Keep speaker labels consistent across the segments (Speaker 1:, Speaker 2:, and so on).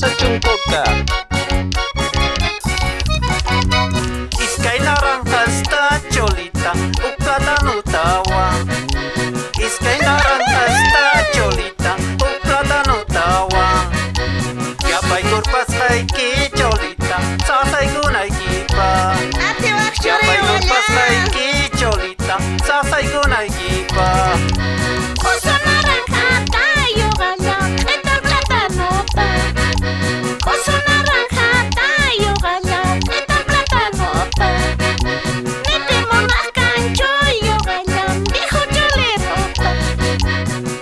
Speaker 1: sa chungkoka. Iskay naranjas ta cholita, ukada no tawa. Iskay naranjas ta cholita, ukada no tawa. Yapay kurpas kay ki cholita, sasay gunay gipa. Yapay kurpas kay ki cholita, sasay gunay gipa.
Speaker 2: Oso naranja tayo galang, ito ang plátano pa. Oso naranja tayo galang, ito ang plátano pa. Nete mo na kancho yo galang, dijo cholero pa.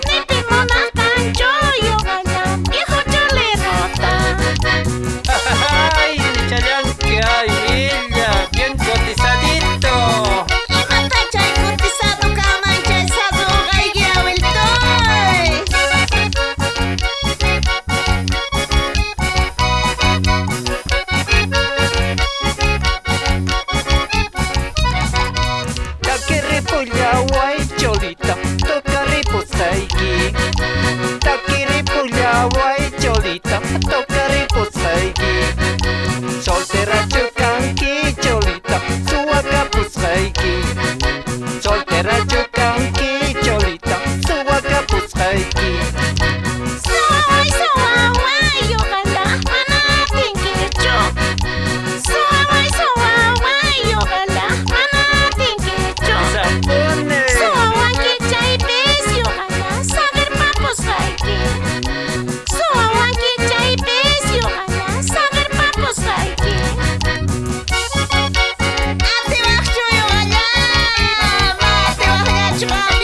Speaker 2: Nete mo na kancho yo galang, dijo cholero pa.
Speaker 1: Ay, chayanca, Emilia, bien cotizadito.
Speaker 2: Imata chay cotizado kaman chay sado kay giyawil toy.
Speaker 1: Takiripuyaway cholita, tokaripusaygi. Takiripuyaway cholita, tokaripusaygi. Soltera chukanki cholita, suwakapusaygi. Soltera chukanki cholita, suwakapusaygi.
Speaker 2: Saway yo galang, manating kicho. Saway yo galang, manating kicho.
Speaker 1: Sapone.
Speaker 2: Saway kichay bes yo galang, sagar papos kaiki. Saway kichay bes yo galang, sagar papos kaiki. Ate wakcho yo galang, ate wakcho.